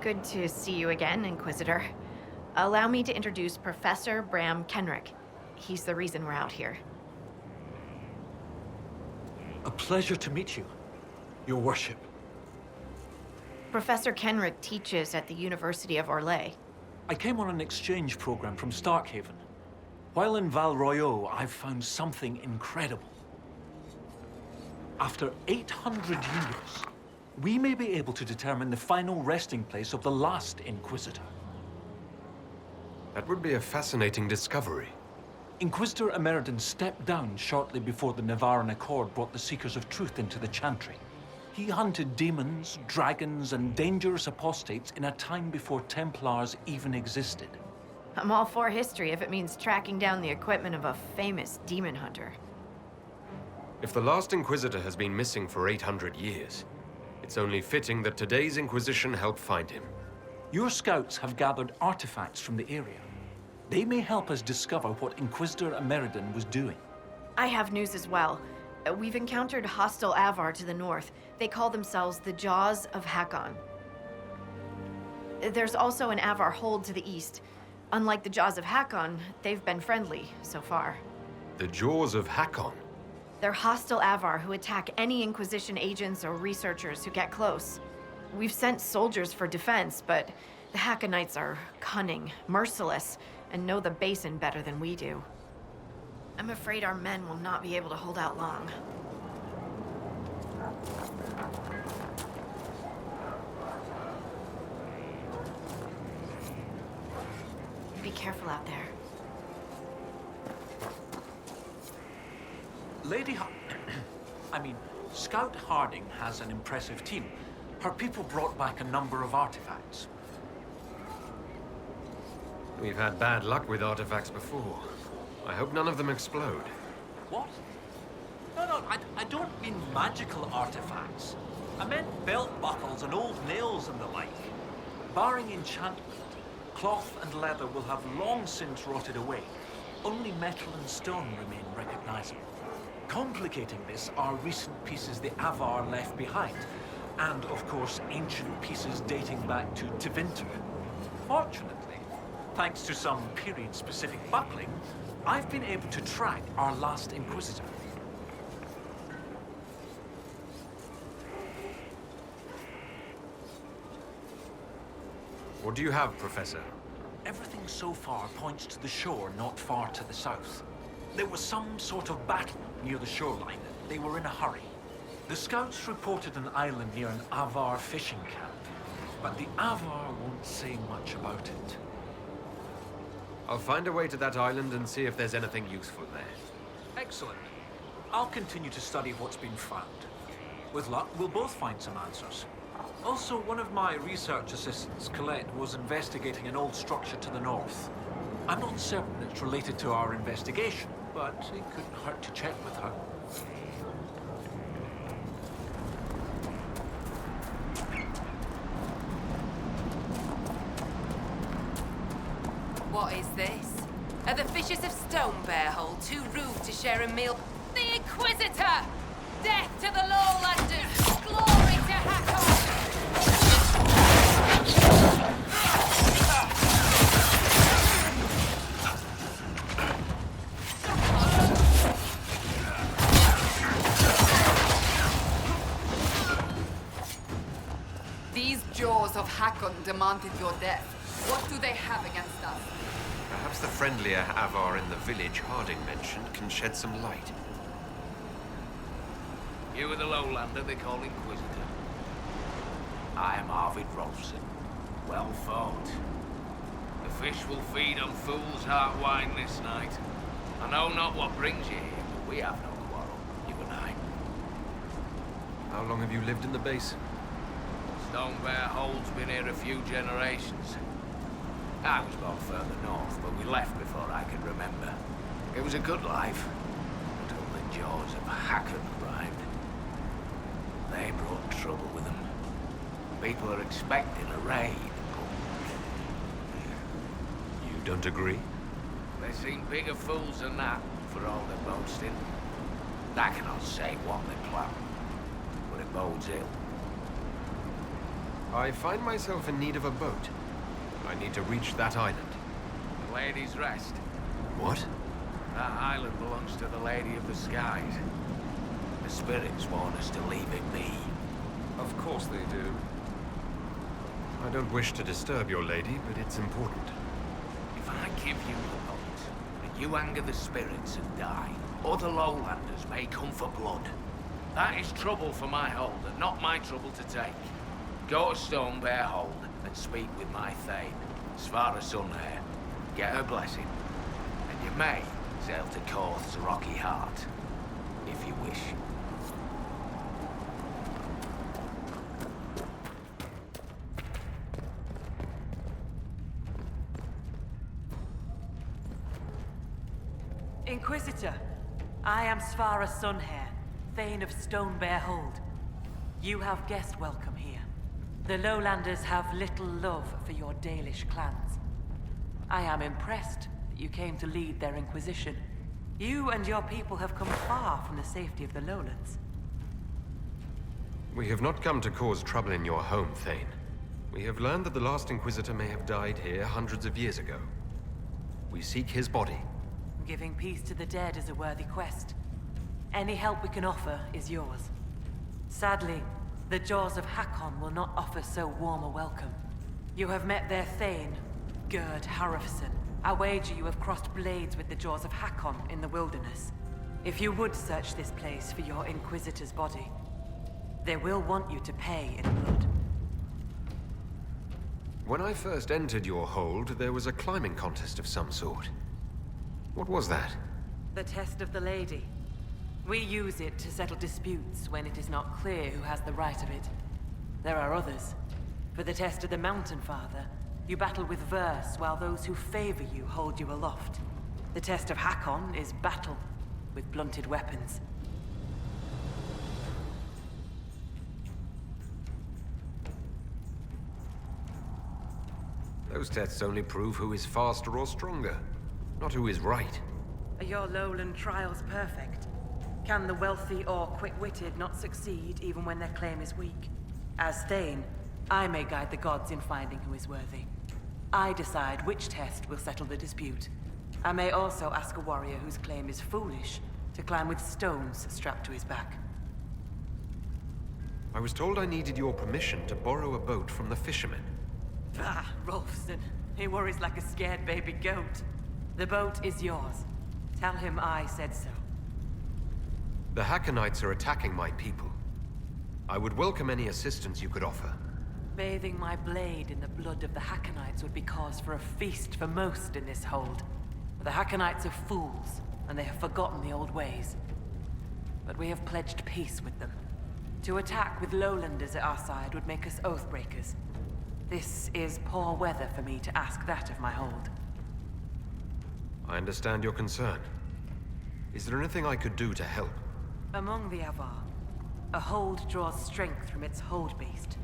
Good to see you again, Inquisitor. Allow me to introduce Professor Bram Kenrick. He's the reason we're out here. A pleasure to meet you, Your Worship. Professor Kenrick teaches at the University of Orlais. I came on an exchange program from Starkhaven. While in Val Royeaux, I've found something incredible. After 800 years, we may be able to determine the final resting place of the last Inquisitor. That would be a fascinating discovery. Inquisitor Emeridon stepped down shortly before the Nevarran Accord brought the Seekers of Truth into the Chantry. He hunted demons, dragons, and dangerous apostates in a time before Templars even existed. I'm all for history if it means tracking down the equipment of a famous demon hunter. If the last Inquisitor has been missing for 800 years, it's only fitting that today's Inquisition help find him. Your scouts have gathered artifacts from the area. They may help us discover what Inquisitor Emeridon was doing. I have news as well. We've encountered hostile Avar to the north. They call themselves the Jaws of Hakkon. There's also an Avar hold to the east. Unlike the Jaws of Hakkon, they've been friendly so far. The Jaws of Hakkon? They're hostile Avar who attack any Inquisition agents or researchers who get close. We've sent soldiers for defense, but the Hakkonites are cunning, merciless, and know the basin better than we do. I'm afraid our men will not be able to hold out long. Be careful out there. Scout Harding has an impressive team. Her people brought back a number of artifacts. We've had bad luck with artifacts before. I hope none of them explode. What? No, I don't mean magical artifacts. I meant belt buckles and old nails and the like. Barring enchantment, cloth and leather will have long since rotted away. Only metal and stone remain recognizable. Complicating this are recent pieces the Avar left behind, and of course ancient pieces dating back to Tevinter. Fortunately, thanks to some period-specific buckling, I've been able to track our last Inquisitor. What do you have, Professor? Everything so far points to the shore not far to the south. There was some sort of battle near the shoreline. They were in a hurry. The scouts reported an island near an Avar fishing camp, but the Avar won't say much about it. I'll find a way to that island and see if there's anything useful there. Excellent. I'll continue to study what's been found. With luck, we'll both find some answers. Also, one of my research assistants, Colette, was investigating an old structure to the north. I'm not certain it's related to our investigation, but it couldn't hurt to check with her. What is this? Are the Fishers of Stonebear Hole too rude to share a meal? The Inquisitor! Death to the Lowlanders! Glory to Hakkon! These Jaws of Hakkon demanded your death. What do they have against us? Perhaps the friendlier Avar in the village Harding mentioned can shed some light. You are the Lowlander they call Inquisitor. I am Arvid Rolfson. Well fought. The fish will feed on fool's heart wine this night. I know not what brings you here, but we have no quarrel, you and I. How long have you lived in the base? Stonebear Hole's been here a few generations. I was born further north, but we left before I could remember. It was a good life, until the Jaws of Hakkon arrived. They brought trouble with them. People are expecting a raid, but don't agree? They seem bigger fools than that, for all their boasting. I cannot say what they plan, but it bodes ill. I find myself in need of a boat. I need to reach that island. The Lady's Rest. What? That island belongs to the Lady of the Skies. The spirits want us to leave it be. Of course they do. I don't wish to disturb your lady, but it's important. If I give you the boat, and you anger the spirits and die, other lowlanders may come for blood. That is trouble for my hold, and not my trouble to take. Go to Stone Bear Hold and speak with my Thane, Svara Sunhair. Get her blessing, and you may sail to Korth's Rocky Heart, if you wish. Inquisitor, I am Svara Sunhair, Thane of Stone Bear Hold. You have guest welcome here. The Lowlanders have little love for your Dalish clans. I am impressed that you came to lead their Inquisition. You and your people have come far from the safety of the Lowlands. We have not come to cause trouble in your home, Thane. We have learned that the last Inquisitor may have died here hundreds of years ago. We seek his body. Giving peace to the dead is a worthy quest. Any help we can offer is yours. Sadly, the jaws of Hakkon will not offer so warm a welcome. You have met their Thane, Gerd Harrison. I wager you have crossed blades with the jaws of Hakkon in the wilderness. If you would search this place for your Inquisitor's body, they will want you to pay in blood. When I first entered your hold, there was a climbing contest of some sort. What was that? The test of the Lady. We use it to settle disputes when it is not clear who has the right of it. There are others. For the test of the Mountain Father, you battle with verse while those who favor you hold you aloft. The test of Hakkon is battle with blunted weapons. Those tests only prove who is faster or stronger, not who is right. Are your lowland trials perfect? Can the wealthy or quick-witted not succeed even when their claim is weak? As Thane, I may guide the gods in finding who is worthy. I decide which test will settle the dispute. I may also ask a warrior whose claim is foolish to climb with stones strapped to his back. I was told I needed your permission to borrow a boat from the fishermen. Bah, Rolfson. He worries like a scared baby goat. The boat is yours. Tell him I said so. The Hakkonites are attacking my people. I would welcome any assistance you could offer. Bathing my blade in the blood of the Hakkonites would be cause for a feast for most in this hold. The Hakkonites are fools, and they have forgotten the old ways. But we have pledged peace with them. To attack with lowlanders at our side would make us oathbreakers. This is poor weather for me to ask that of my hold. I understand your concern. Is there anything I could do to help? Among the Avar, a hold draws strength from its hold beast.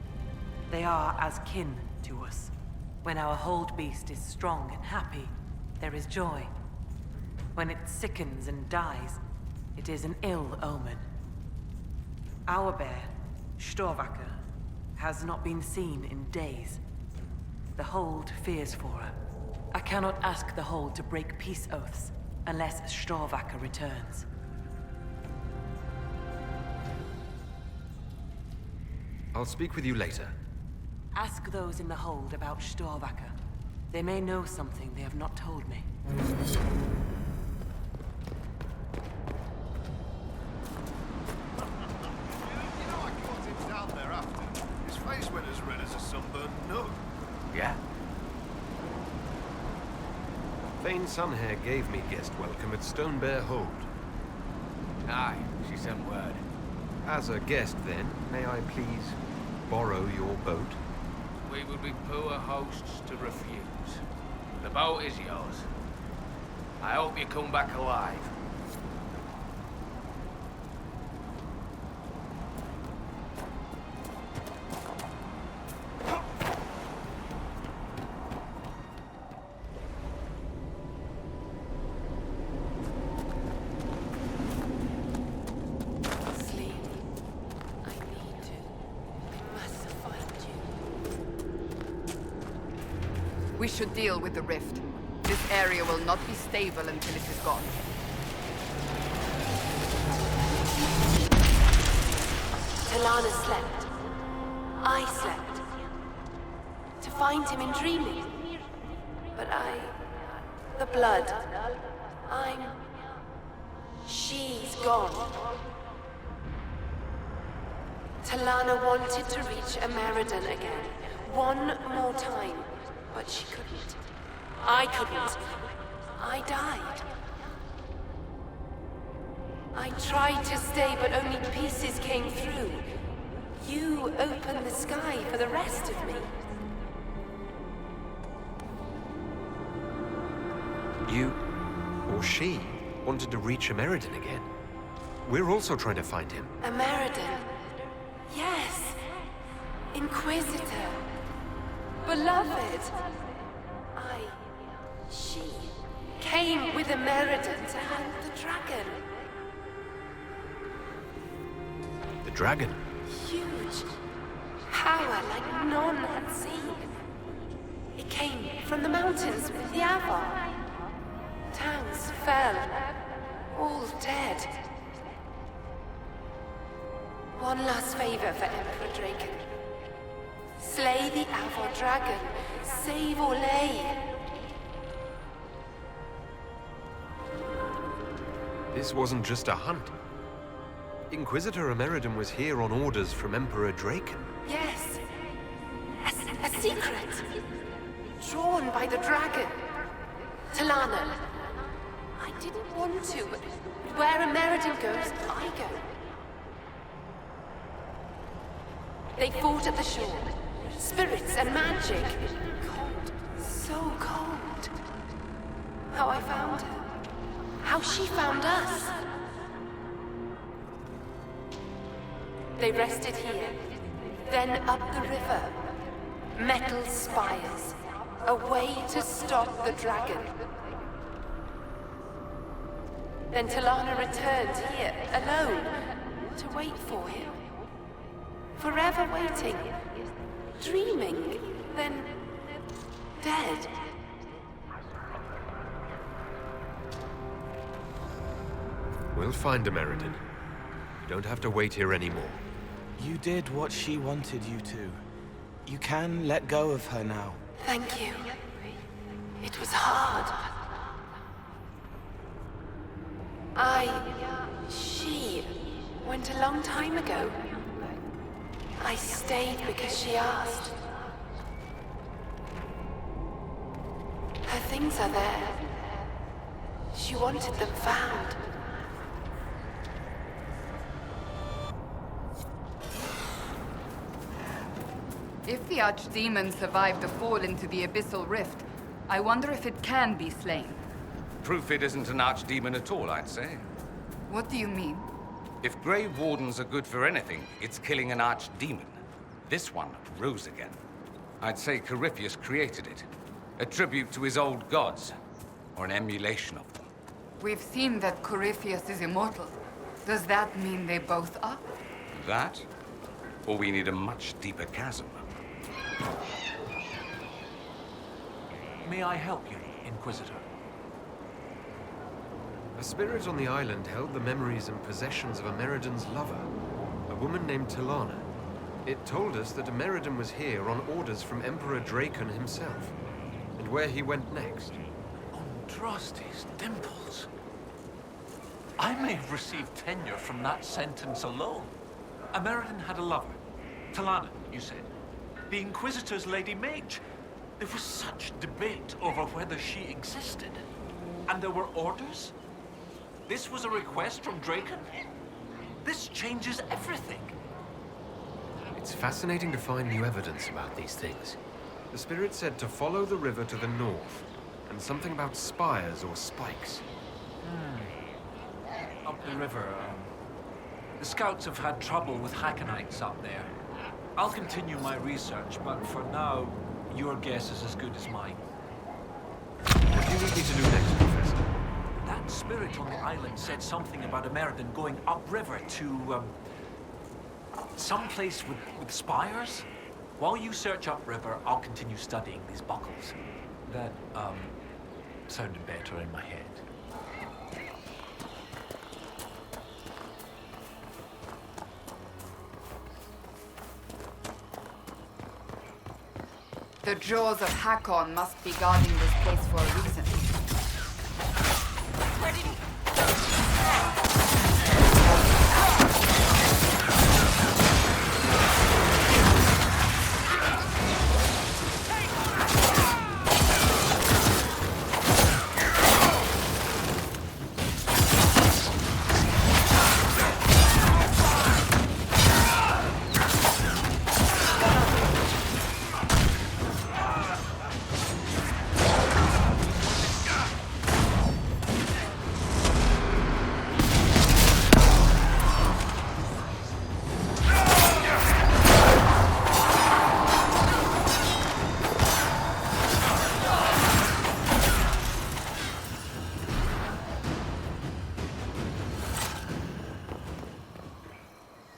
They are as kin to us. When our hold beast is strong and happy, there is joy. When it sickens and dies, it is an ill omen. Our bear, Storvacker, has not been seen in days. The hold fears for her. I cannot ask the hold to break peace oaths unless Storvacker returns. I'll speak with you later. Ask those in the hold about Storvacker. They may know something they have not told me. Down there after. His face went as red as a sunburned nut. Yeah? Thane Sunhair gave me guest welcome at Stone Bear Hold. Aye, she sent word. As a guest, then, may I please borrow your boat? We would be poor hosts to refuse. The boat is yours. I hope you come back alive. We should deal with the rift. This area will not be stable until it is gone. Talana slept. I slept. To find him in dreaming. But the blood. She's gone. Talana wanted to reach Ameridan again. One more time. But she couldn't. I couldn't. I died. I tried to stay, but only pieces came through. You opened the sky for the rest of me. You, or she, wanted to reach Ameridan again. We're also trying to find him. Ameridan. Yes. Inquisitor. Beloved. She came with Ameridan to hunt the dragon. The dragon? Huge. Power like none had seen. It came from the mountains with the Avar. Towns fell. All dead. One last favor for Emperor Draken. Slay the Avar dragon. Save Orlais. This wasn't just a hunt. Inquisitor Ameridan was here on orders from Emperor Draken. Yes. A secret. Drawn by the dragon. Talana. I didn't want to, but where Ameridan goes, I go. They fought at the shore. Spirits and magic. Cold. So cold. How I found her. How she found us. They rested here, then up the river. Metal spires. A way to stop the dragon. Then Talana returned here, alone, to wait for him. Forever waiting. Dreaming, then dead. We'll find Ameridan. You don't have to wait here anymore. You did what she wanted you to. You can let go of her now. Thank you. It was hard. She went a long time ago. I stayed because she asked. Her things are there. She wanted them found. If the Archdemon survived the fall into the Abyssal Rift, I wonder if it can be slain. Proof it isn't an archdemon at all, I'd say. What do you mean? If Grey Wardens are good for anything, it's killing an archdemon. This one rose again. I'd say Corypheus created it. A tribute to his old gods, or an emulation of them. We've seen that Corypheus is immortal. Does that mean they both are? That? Or we need a much deeper chasm. May I help you, Inquisitor? A spirit on the island held the memories and possessions of Ameridan's lover, a woman named Talana. It told us that Ameridan was here on orders from Emperor Draken himself, and where he went next. Andraste's dimples. I may have received tenure from that sentence alone. Ameridan had a lover. Talana, you said. The Inquisitor's Lady Mage. There was such debate over whether she existed. And there were orders? This was a request from Draken? This changes everything. It's fascinating to find new evidence about these things. The spirit said to follow the river to the north, and something about spires or spikes. Up the river, the scouts have had trouble with Hakkonites up there. I'll continue my research, but for now, your guess is as good as mine. What do you need me to do next, Professor? That spirit on the island said something about Ameridan going upriver to, someplace with spires? While you search upriver, I'll continue studying these buckles. That, sounded better in my head. The jaws of Hakkon must be guarding this place for a reason. Where did he...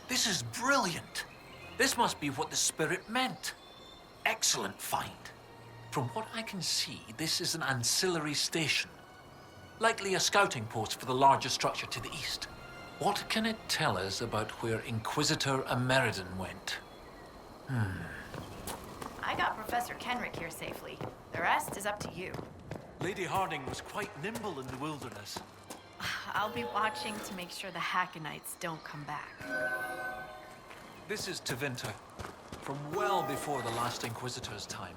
This is brilliant. This must be what the spirit meant. Excellent find. From what I can see, this is an ancillary station. Likely a scouting post for the larger structure to the east. What can it tell us about where Inquisitor Ameridan went? I got Professor Kenrick here safely. The rest is up to you. Lady Harding was quite nimble in the wilderness. I'll be watching to make sure the Hakkonites don't come back. This is Tevinter, from well before the last Inquisitor's time.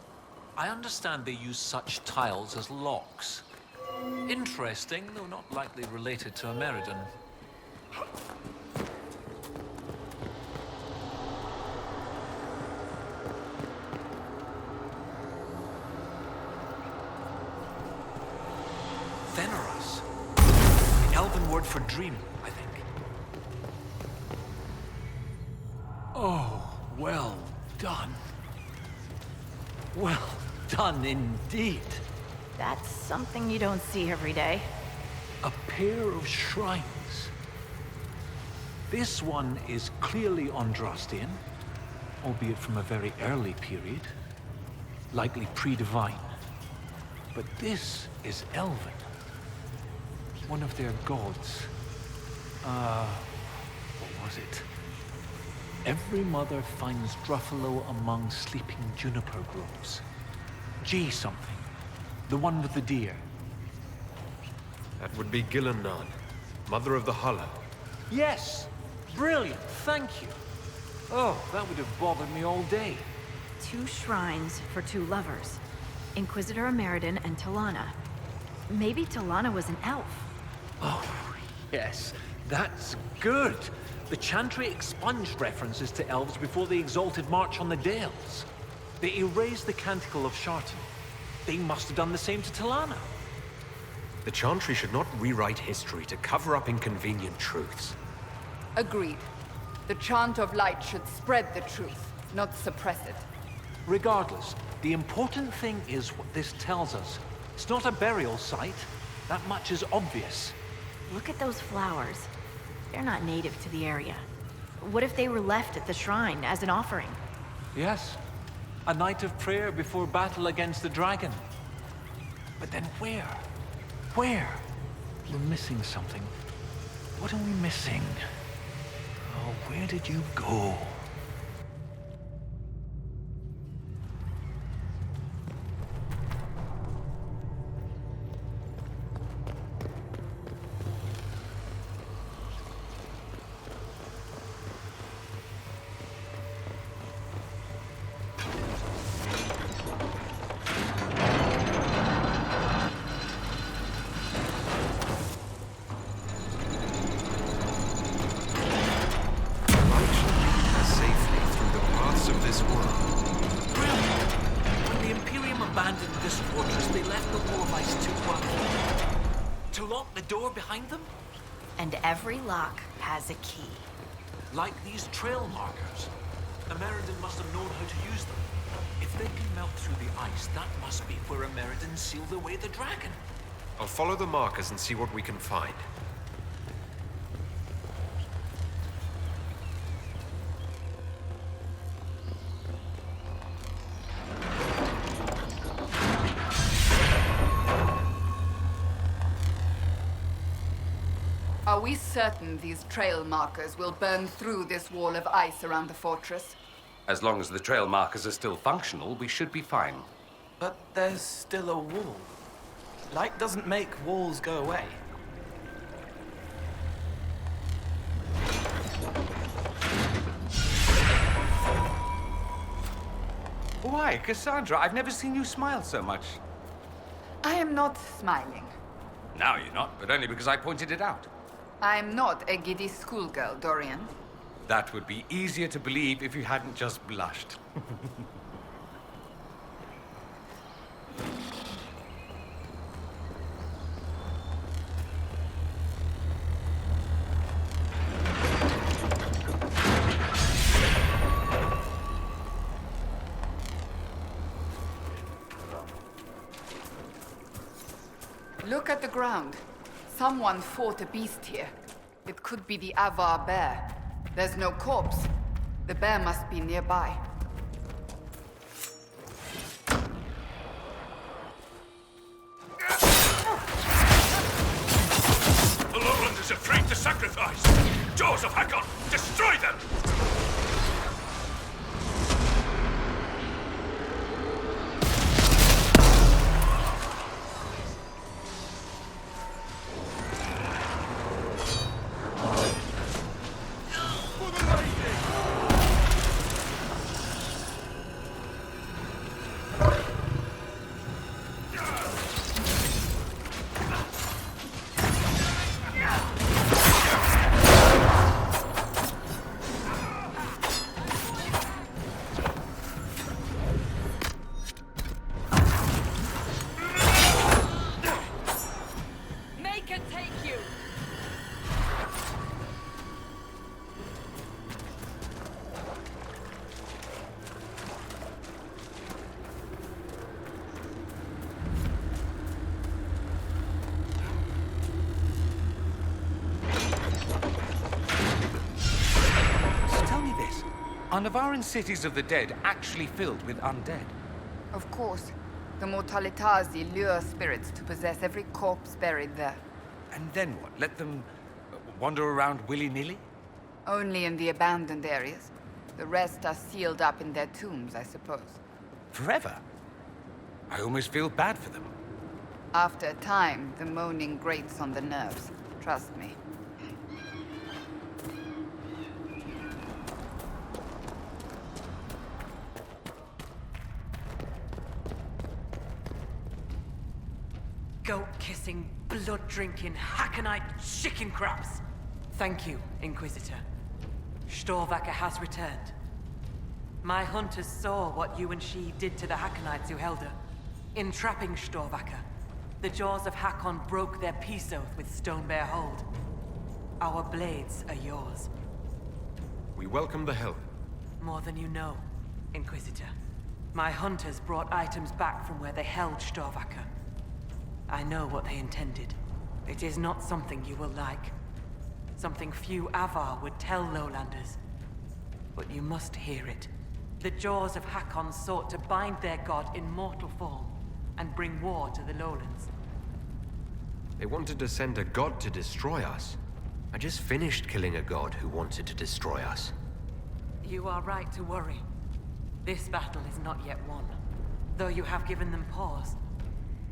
I understand they use such tiles as locks. Interesting, though not likely related to Ameridan. Veneras. The elven word for dream, I think. Oh, well done. Well done indeed. That's something you don't see every day. A pair of shrines. This one is clearly Andrastian, albeit from a very early period, likely pre-divine. But this is Elven. One of their gods. What was it? Every mother finds Druffalo among sleeping juniper groves. G something. The one with the deer. That would be Gillinan, mother of the Hollow. Yes! Brilliant, thank you. Oh, that would have bothered me all day. 2 shrines for 2 lovers. Inquisitor Ameridan and Talana. Maybe Talana was an elf. Oh, yes, that's good. The Chantry expunged references to elves before the Exalted March on the Dales. They erased the Canticle of Shartan. They must have done the same to Talana. The Chantry should not rewrite history to cover up inconvenient truths. Agreed. The chant of light should spread the truth, not suppress it. Regardless, the important thing is what this tells us. It's not a burial site. That much is obvious. Look at those flowers. They're not native to the area. What if they were left at the shrine as an offering? Yes. A night of prayer before battle against the dragon. But then where? Where? We're missing something. What are we missing? Oh, where did you go? And every lock has a key. Like these trail markers. Ameridan must have known how to use them. If they can melt through the ice, that must be where Ameridan sealed away the dragon. I'll follow the markers and see what we can find. we certain these trail markers will burn through this wall of ice around the fortress? As long as the trail markers are still functional, we should be fine. But there's still a wall. Light doesn't make walls go away. Why, Cassandra, I've never seen you smile so much. I am not smiling. Now you're not, but only because I pointed it out. I am not a giddy schoolgirl, Dorian. That would be easier to believe if you hadn't just blushed. Look at the ground. Someone fought a beast here. It could be the Avar bear. There's no corpse. The bear must be nearby. The lowland is afraid to sacrifice! Jaws of Hakkon, destroy them! Are Navaran cities of the dead actually filled with undead? Of course. The Mortalitazi lure spirits to possess every corpse buried there. And then what? Let them wander around willy-nilly? Only in the abandoned areas. The rest are sealed up in their tombs, I suppose. Forever? I almost feel bad for them. After a time, the moaning grates on the nerves. Trust me. Goat-kissing, blood-drinking, Hakkonite chicken craps! Thank you, Inquisitor. Storvacker has returned. My hunters saw what you and she did to the Hakkonites who held her. In trapping Storvacker, the jaws of Hakkon broke their peace oath with Stonebear Hold. Our blades are yours. We welcome the help. More than you know, Inquisitor. My hunters brought items back from where they held Storvacker. I know what they intended. It is not something you will like. Something few Avar would tell Lowlanders. But you must hear it. The jaws of Hakkon sought to bind their god in mortal form and bring war to the Lowlands. They wanted to send a god to destroy us. I just finished killing a god who wanted to destroy us. You are right to worry. This battle is not yet won. Though you have given them pause,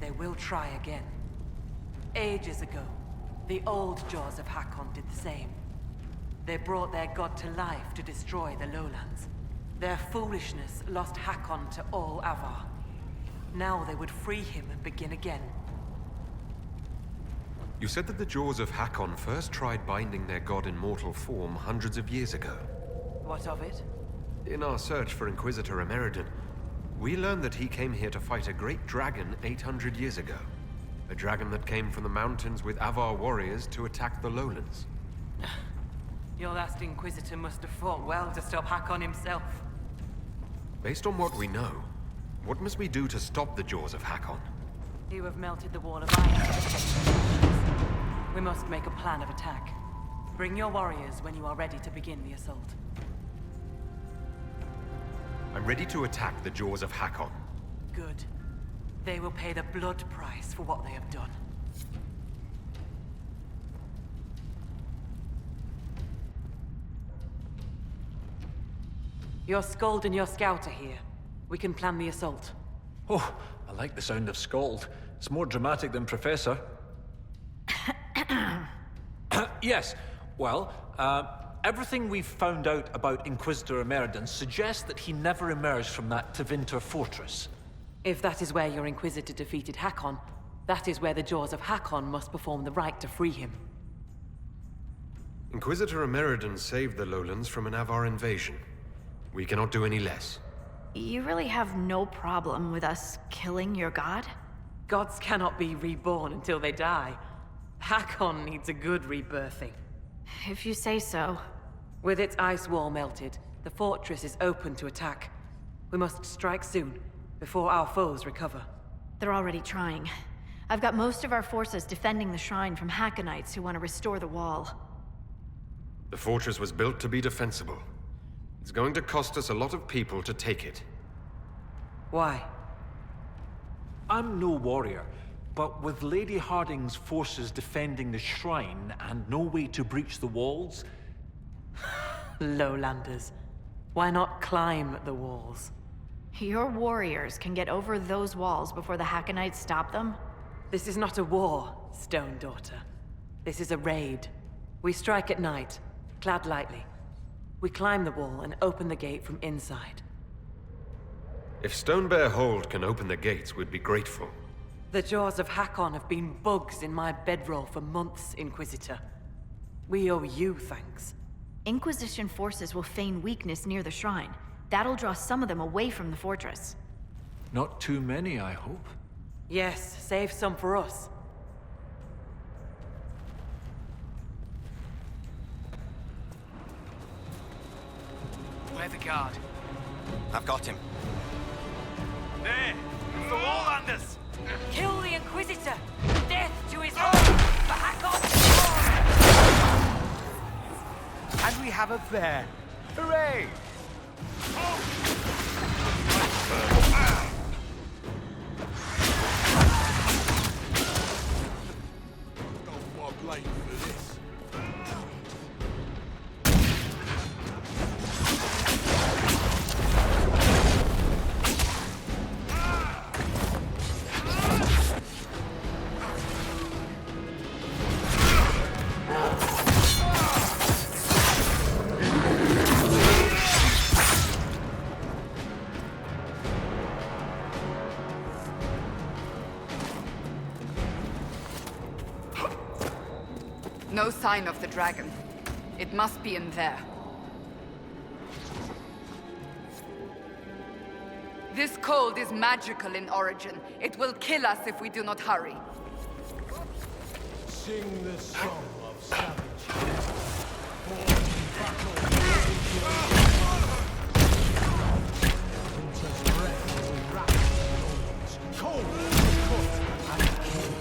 they will try again. Ages ago, the old jaws of Hakkon did the same. They brought their god to life to destroy the Lowlands. Their foolishness lost Hakkon to all Avar. Now they would free him and begin again. You said that the jaws of Hakkon first tried binding their god in mortal form hundreds of years ago. What of it? In our search for Inquisitor Emeridon, we learned that he came here to fight a great dragon 800 years ago. A dragon that came from the mountains with Avar warriors to attack the lowlands. Your last Inquisitor must have fought well to stop Hakkon himself. Based on what we know, what must we do to stop the jaws of Hakkon? You have melted the wall of ice. We must make a plan of attack. Bring your warriors when you are ready to begin the assault. I'm ready to attack the jaws of Hakkon. Good. They will pay the blood price for what they have done. Your Skald and your Scout are here. We can plan the assault. Oh, I like the sound of Scald. It's more dramatic than Professor. Yes, well, everything we've found out about Inquisitor Emeridon suggests that he never emerged from that Tevinter fortress. If that is where your Inquisitor defeated Hakkon, that is where the Jaws of Hakkon must perform the rite to free him. Inquisitor Emeridon saved the lowlands from an Avar invasion. We cannot do any less. You really have no problem with us killing your god? Gods cannot be reborn until they die. Hakkon needs a good rebirthing. If you say so. With its ice wall melted, the fortress is open to attack. We must strike soon, before our foes recover. They're already trying. I've got most of our forces defending the shrine from Hakkonites who want to restore the wall. The fortress was built to be defensible. It's going to cost us a lot of people to take it. Why? I'm no warrior, but with Lady Harding's forces defending the shrine and no way to breach the walls... Lowlanders. Why not climb the walls? Your warriors can get over those walls before the Hakkonites stop them? This is not a war, Stone Daughter. This is a raid. We strike at night, clad lightly. We climb the wall and open the gate from inside. If Stonebear Hold can open the gates, we'd be grateful. The jaws of Hakkon have been bugs in my bedroll for months, Inquisitor. We owe you thanks. Inquisition forces will feign weakness near the shrine. That'll draw some of them away from the fortress. Not too many, I hope. Yes, save some for us. Where the guard? I've got him. There! The Lowlanders! Kill the Inquisitor! Death to his home! For Hakkon! And we have a bear. Hooray! No sign of the dragon. It must be in there. This cold is magical in origin. It will kill us if we do not hurry. Sing the song of savagery. Winter's breath will wrap the bones. Cold, cut, and kill.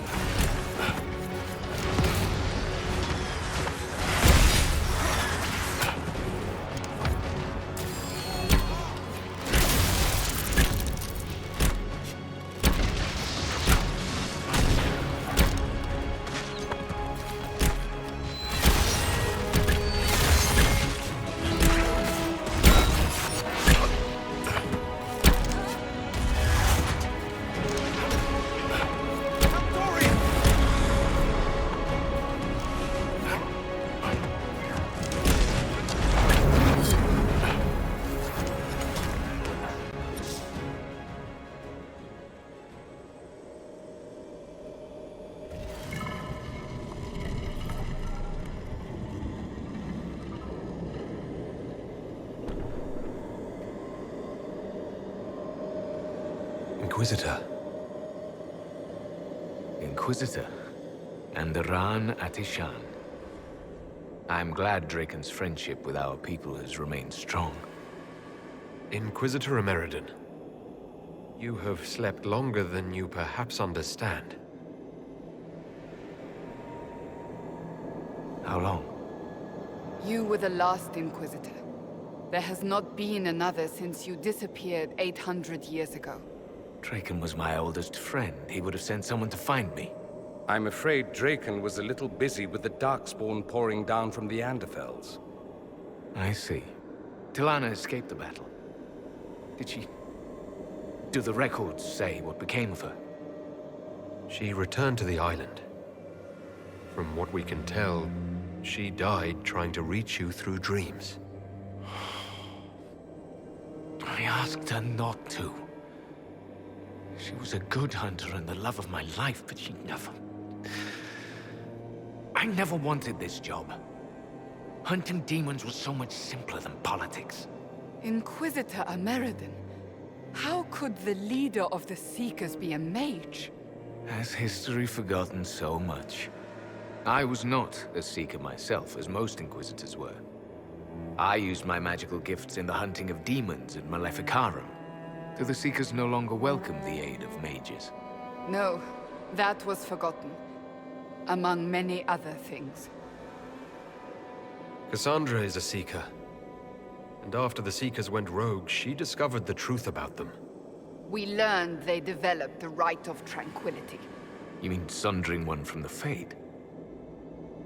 Inquisitor. Inquisitor. And Ran Atishan. I'm glad Draken's friendship with our people has remained strong. Inquisitor Emeridon. You have slept longer than you perhaps understand. How long? You were the last Inquisitor. There has not been another since you disappeared 800 years ago. Draken was my oldest friend. He would have sent someone to find me. I'm afraid Draken was a little busy with the Darkspawn pouring down from the Anderfells. I see. Tilana escaped the battle. Did she... Do the records say what became of her? She returned to the island. From what we can tell, she died trying to reach you through dreams. I asked her not to. She was a good hunter and the love of my life, but she never... I never wanted this job. Hunting demons was so much simpler than politics. Inquisitor Ameridan, how could the leader of the Seekers be a mage? Has history forgotten so much? I was not a Seeker myself, as most Inquisitors were. I used my magical gifts in the hunting of demons at Maleficarum. Do the Seekers no longer welcome the aid of mages? No, that was forgotten. Among many other things. Cassandra is a Seeker. And after the Seekers went rogue, she discovered the truth about them. We learned they developed the Rite of Tranquility. You mean sundering one from the Fade?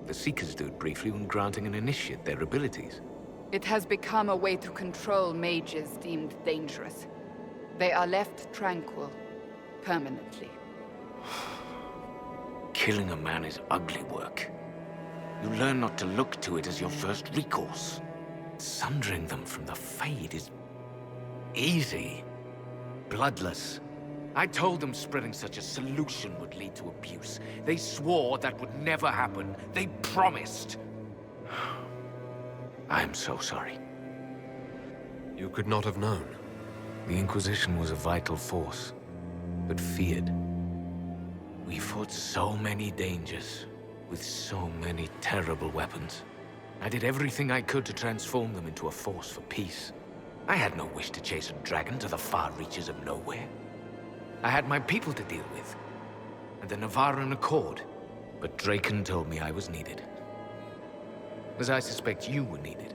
The Seekers do it briefly when granting an initiate their abilities. It has become a way to control mages deemed dangerous. They are left tranquil, permanently. Killing a man is ugly work. You learn not to look to it as your first recourse. Sundering them from the Fade is... easy. Bloodless. I told them spreading such a solution would lead to abuse. They swore that would never happen. They promised. I'm so sorry. You could not have known. The Inquisition was a vital force, but feared. We fought so many dangers, with so many terrible weapons. I did everything I could to transform them into a force for peace. I had no wish to chase a dragon to the far reaches of nowhere. I had my people to deal with, and the Navaran Accord, but Draken told me I was needed. As I suspect you were needed.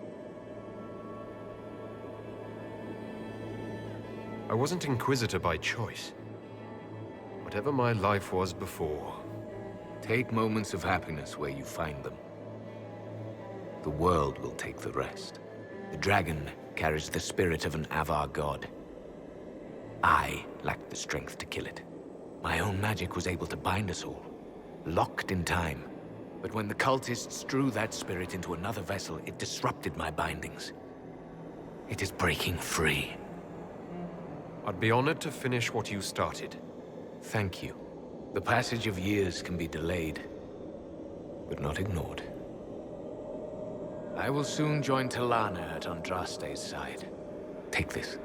I wasn't Inquisitor by choice. Whatever my life was before. Take moments of happiness where you find them. The world will take the rest. The dragon carries the spirit of an Avar god. I lacked the strength to kill it. My own magic was able to bind us all, locked in time. But when the cultists drew that spirit into another vessel, it disrupted my bindings. It is breaking free. I'd be honored to finish what you started. Thank you. The passage of years can be delayed, but not ignored. I will soon join Tilana at Andraste's side. Take this.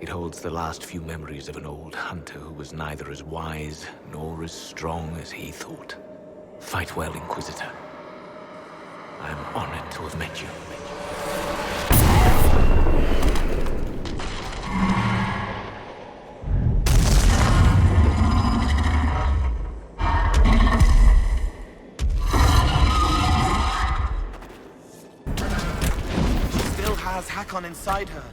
It holds the last few memories of an old hunter who was neither as wise nor as strong as he thought. Fight well, Inquisitor. I'm honored to have met you. She still has Hakkon inside her.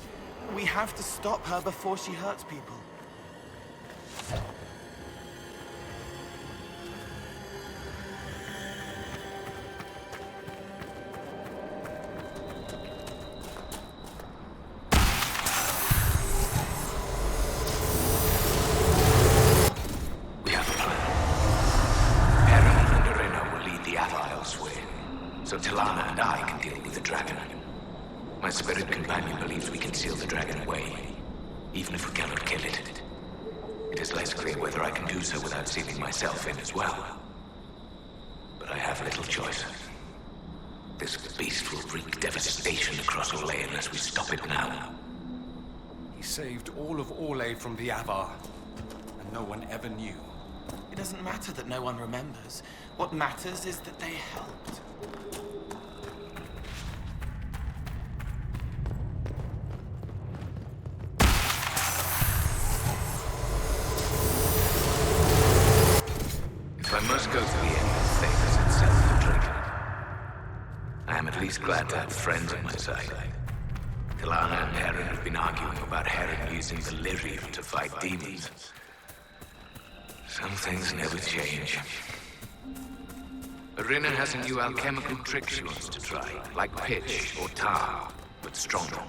We have to stop her before she hurts people. So Tilana and I can deal with the dragon. My spirit companion believes we can seal the dragon away, even if we cannot kill it. It is less clear whether I can do so without sealing myself in as well. But I have little choice. This beast will wreak devastation across Orlais unless we stop it now. He saved all of Orlais from the Avar, and no one ever knew. It doesn't matter that no one remembers. What matters is that they helped. If I must go to the end of things itself for Draken, I am at least glad to have friends on my side. Tilana and Heron have been arguing about Heron using the Lyrium to fight demons. Some things never change. Irina has a new alchemical trick she wants to try, like pitch or tar. But but stronger.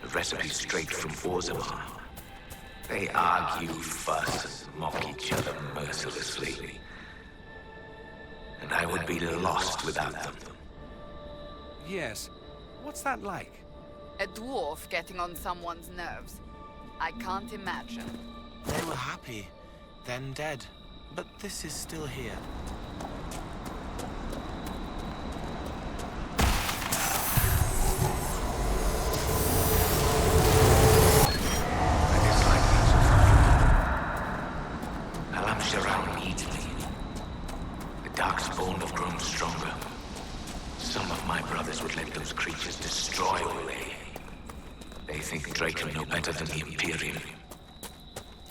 A recipe straight from Orzammar. They argue, fuss, and mock each other mercilessly. And I would be lost without them. Yes. What's that like? A dwarf getting on someone's nerves. I can't imagine. They were happy, then dead. But this is still here. Draken no better than the Imperium.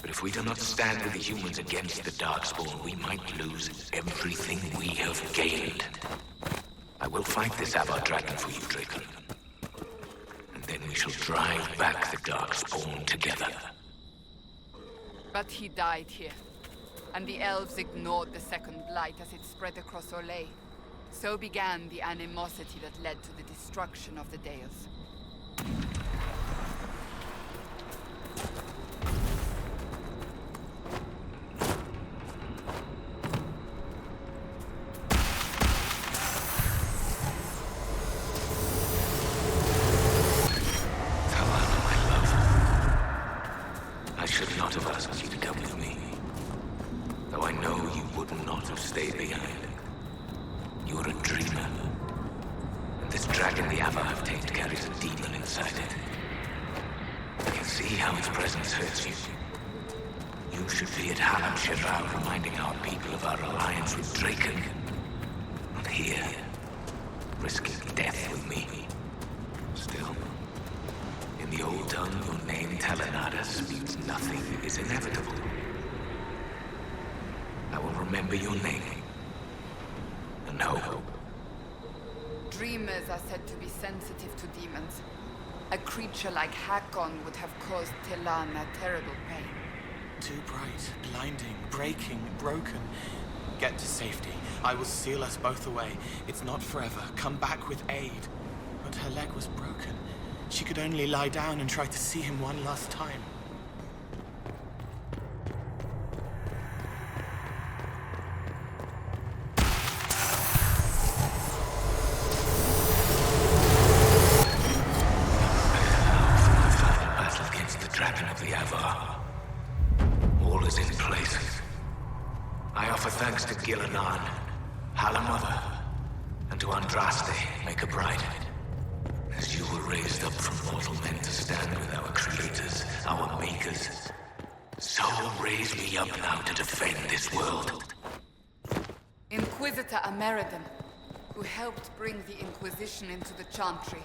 But if we do not stand with the humans against the Darkspawn, we might lose everything we have gained. I will fight this Avar Dragon for you, Draken. And then we shall drive back the Darkspawn together. But he died here. And the elves ignored the second blight as it spread across Orlais. So began the animosity that led to the destruction of the Dales. Reminding our people of our alliance with Draken. Not here, risking death with me. Still, in the old tongue, your name, Talanadas, means nothing is inevitable. I will remember your name. And hope. Dreamers are said to be sensitive to demons. A creature like Hakkon would have caused Telana terrible pain. Too bright, blinding, breaking, broken. Get to safety. I will seal us both away. It's not forever. Come back with aid. But her leg was broken. She could only lie down and try to see him one last time. Battle against the Dragon of the Avar. All is in place. I offer thanks to Gillinan, Halamother, and to Andraste, Maker Bride. As you were raised up from mortal men to stand with our creators, our makers, so raise me up now to defend this world. Inquisitor Ameridan, who helped bring the Inquisition into the Chantry,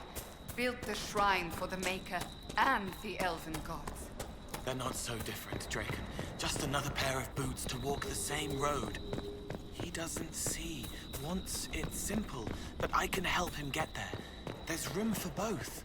built the shrine for the Maker and the Elven gods. They're not so different, Draken. Just another pair of boots to walk the same road. He doesn't see, wants it simple, but I can help him get there. There's room for both.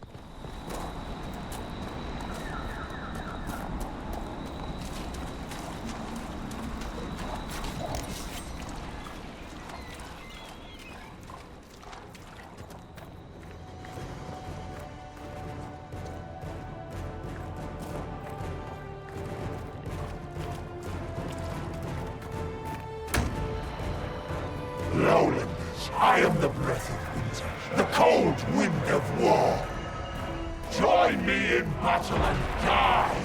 Lowlanders, I am the breath of winter, the cold wind of war. Join me in battle and die!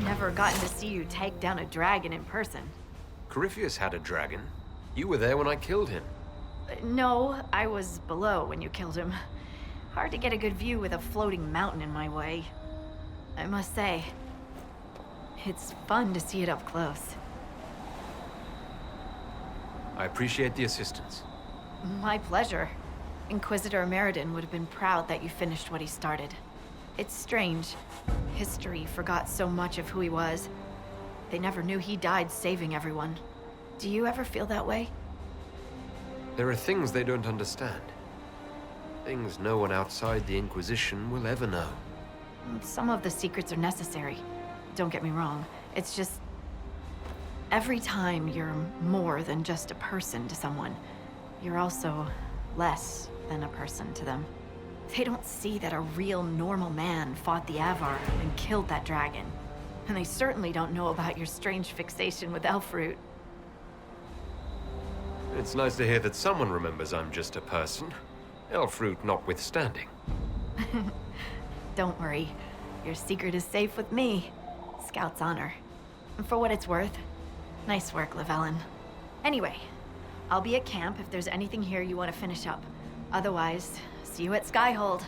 Never gotten to see you take down a dragon in person. Corypheus had a dragon. You were there when I killed him. No, I was below when you killed him. Hard to get a good view with a floating mountain in my way. I must say, it's fun to see it up close. I appreciate the assistance. My pleasure. Inquisitor Meriden would have been proud that you finished what he started. It's strange. History forgot so much of who he was. They never knew he died saving everyone. Do you ever feel that way? There are things they don't understand. Things no one outside the Inquisition will ever know. Some of the secrets are necessary. Don't get me wrong. It's just... every time you're more than just a person to someone, you're also less than a person to them. They don't see that a real normal man fought the Avar and killed that dragon. And they certainly don't know about your strange fixation with Elfroot. It's nice to hear that someone remembers I'm just a person. Elfroot notwithstanding. Don't worry. Your secret is safe with me. Scout's honor. And for what it's worth, nice work, Llewellyn. Anyway, I'll be at camp if there's anything here you want to finish up. Otherwise, see you at Skyhold.